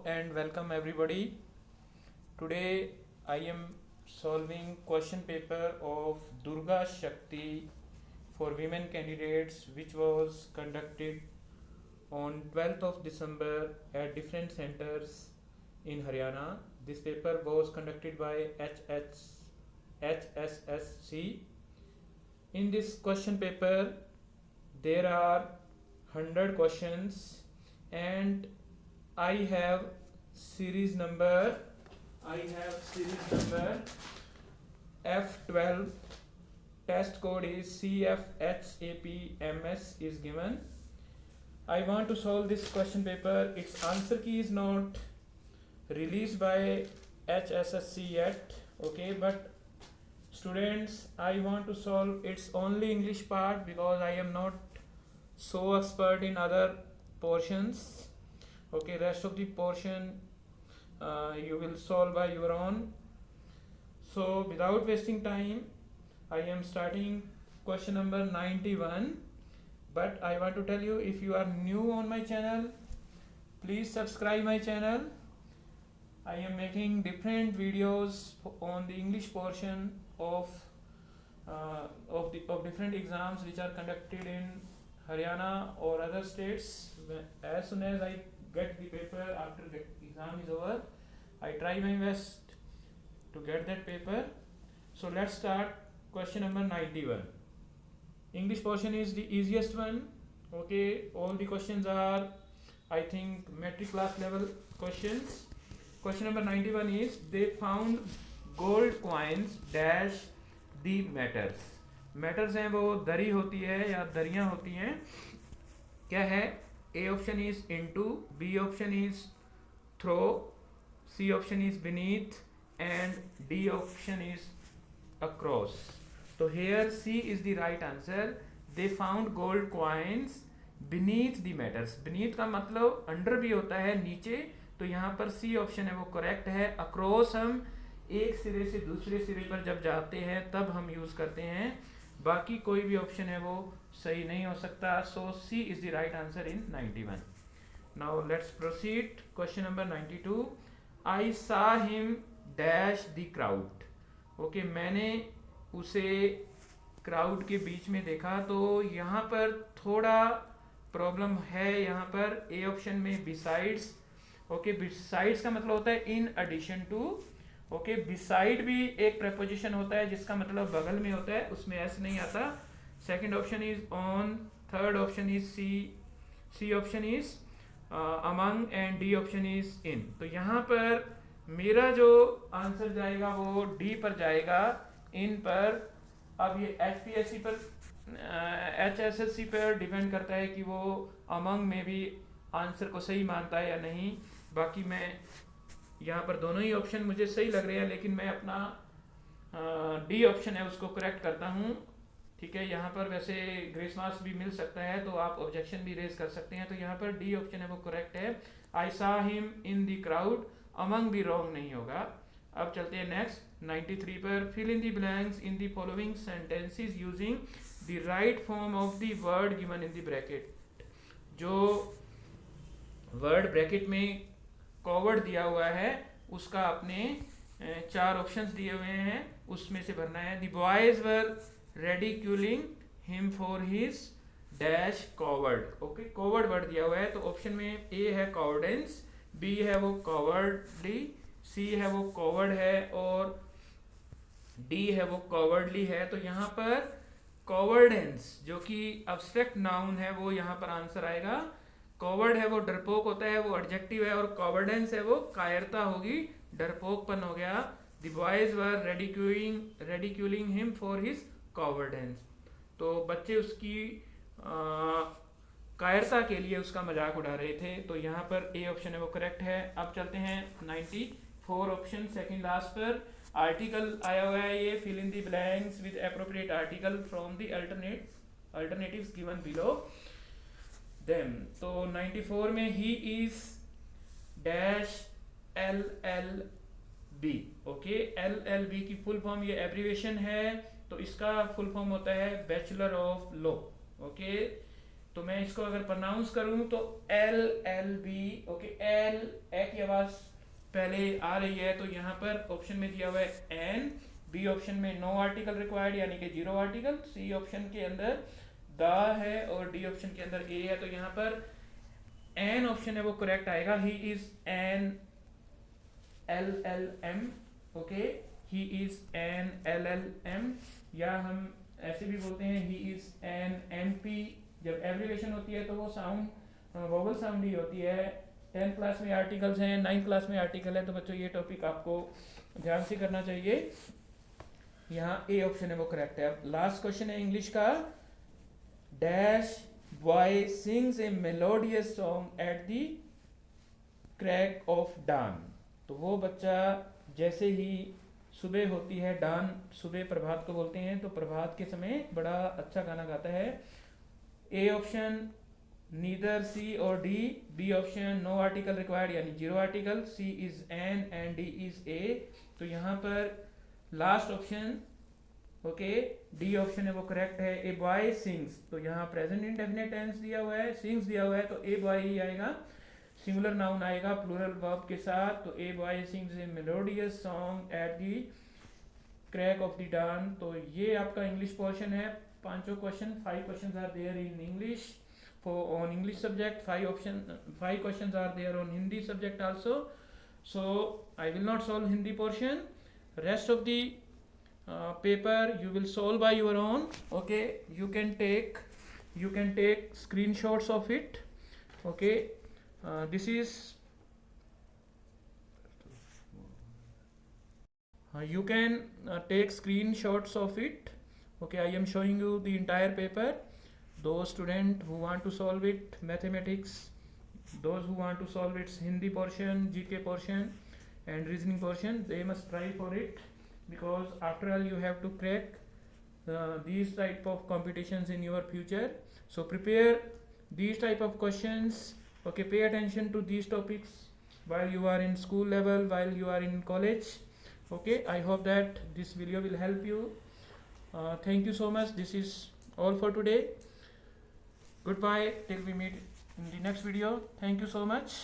and welcome everybody. Today I am solving question paper of Durga Shakti for women candidates, which was conducted on 12th of December at different centers in Haryana. This paper was conducted by HSSC. In this question paper there are 100 questions and I have series number F12. Test code is CFHAPMS is given. I want to solve this question paper. Its answer key is not released by HSSC yet, okay, but students, I want to solve its only English part because I am not so expert in other portions. Okay, rest of the portion you will solve by your own. So without wasting time, I am starting question number 91. But I want to tell you, if you are new on my channel, please subscribe my channel. I am making different videos on the English portion of different exams which are conducted in Haryana or other states. As soon as I get the paper after the exam is over, I try my best to get that paper. So let's start question number 91. English portion is the easiest one. Okay, all the questions are, I think, metric class level questions. Question number 91 is, they found gold coins dash the matters. Matters हैं वो दरी होती है या दरियाँ होती हैं. क्या है? A option is into, B option is through, C option is beneath and D option is across. तो here C is the right answer. They found gold coins beneath the matters. Beneath का मतलब under भी होता है, नीचे, तो यहाँ पर सी ऑप्शन है वो करेक्ट है. अक्रॉस हम एक सिरे से दूसरे सिरे पर जब जाते हैं तब हम यूज करते हैं, बाकी कोई भी ऑप्शन है वो सही नहीं हो सकता. So C is the right answer in 91. Now let's proceed. Question number 92. I saw him dash the crowd. Okay, मैंने उसे क्राउड के बीच में देखा. तो यहाँ पर थोड़ा प्रॉब्लम है. यहाँ पर ए ऑप्शन में बिसाइड्स. ओके, बिसाइड्स का मतलब होता है in addition to. Okay, beside भी एक प्रेपोजिशन होता है जिसका मतलब बगल में होता है, उसमें एस नहीं आता. Second option is on, third option is C, C option is among and D option is in. तो यहाँ पर मेरा जो आंसर जाएगा वो डी पर जाएगा, इन पर. अब ये एचपीएससी पर, एचएसएससी पर डिपेंड करता है कि वो अमंग में भी आंसर को सही मानता है या नहीं. बाकी मैं यहाँ पर दोनों ही ऑप्शन मुझे सही लग रहे हैं, लेकिन मैं अपना डी ऑप्शन है उसको करेक्ट करता हूँ. ठीक है, यहाँ पर वैसे ग्रेस मार्क्स भी मिल सकता है तो आप ऑब्जेक्शन भी रेज कर सकते हैं. तो यहाँ पर डी ऑप्शन है वो करेक्ट है. I saw him in the crowd, among भी रॉन्ग नहीं होगा. अब चलते हैं नेक्स्ट 93 पर. Fill in the blanks in the following sentences using the right form of the word given in the bracket. जो वर्ड ब्रैकेट में कॉवर्ड दिया हुआ है उसका आपने 4 ऑप्शंस दिए हुए हैं, उसमें से भरना है. The boys were ridiculing him for his dash coward. Okay, coward word दिया हुआ है तो ऑप्शन में ए है कॉवर्डेंस, बी है वो कॉवर्डली, सी है वो कॉवर्ड है और डी है वो कॉवर्डली है. तो यहाँ पर कॉवर्डेंस जो कि अब्स्ट्रैक्ट नाउन है वो यहाँ पर आंसर आएगा. कॉवर्ड है वो डरपोक होता है, वो एडजेक्टिव है, और कॉवर्डेंस है वो कायरता होगी, डरपोकपन हो गया. The boys were ridiculing him for his cowardice. तो बच्चे उसकी कायरता के लिए उसका मजाक उड़ा रहे थे. तो यहाँ पर ए ऑप्शन है वो करेक्ट है. अब चलते हैं 94 ऑप्शन सेकंड लास्ट पर. आर्टिकल आया हुआ है ये, fill in the blanks with appropriate article from the alternatives given below them. तो 94 में he is dash LLB. Okay, LLB की फुल फॉर्म, ये एब्रीवेशन है तो इसका फुल फॉर्म होता है बैचलर ऑफ लॉ. ओके, तो मैं इसको अगर प्रोनाउंस करूं तो LLB. ओके, एल ए की आपके पास पहले आ रही है, तो यहाँ पर ऑप्शन में दिया हुआ है एन, बी ऑप्शन में नो आर्टिकल रिक्वायर्ड यानी कि जीरो आर्टिकल, सी ऑप्शन के अंदर द है और डी ऑप्शन के अंदर ए है। तो यहाँ पर एन ऑप्शन है वो करेक्ट आएगा। He is an LLM, okay, he is an LLM, या हम ऐसे भी बोलते हैं ही इज एन MP। जब एब्रिवेशन होती है तो वो साउंड वोवल साउंड ही होती है। 10th क्लास में आर्टिकल्स हैं, 9th क्लास में आर्टिकल है, तो बच्चों ये टॉपिक आपको ध्यान से करना चाहिए। यहाँ ए ऑप्शन है वो करेक्ट है। अब लास्ट क्वेश्चन है इंग्लिश का, dash boy sings a melodious song at the crack of dawn. तो वो बच्चा जैसे ही सुबह होती है, डान सुबह प्रभात को बोलते हैं, तो प्रभात के समय बड़ा अच्छा गाना गाता है। ए ऑप्शन नीदर सी और D, B option no article required यानी zero article, C is an and D is a. तो यहाँ पर last option okay D option है वो करेक्ट है। ए बॉय सिंग्स, तो यहाँ प्रेजेंट इंडेफिनिट टेंस दिया हुआ है, सिंग्स दिया हुआ है, तो ए बॉय ही आएगा, सिंगुलर नाउन आएगा प्लूरल वर्ब के साथ। तो a boy sings a melodious song at the crack of the dawn. तो ये आपका इंग्लिश पोर्शन है, पांचों question, 5 questions are there in English on English subject, 5 questions are there on Hindi subject also. So I will not solve Hindi portion, rest of the paper you will solve by your own, okay. You can take screenshots of it, okay. This is you can take screenshots of it, okay. I am showing you the entire paper. Those students who want to solve it mathematics, those who want to solve its Hindi portion, GK portion and reasoning portion, they must try for it, because after all you have to crack these type of competitions in your future. So prepare these type of questions, okay. Pay attention to these topics while you are in school level, while you are in college, okay. I hope that this video will help you. Thank you so much. This is all for today. Goodbye till we meet in the next video. Thank you so much.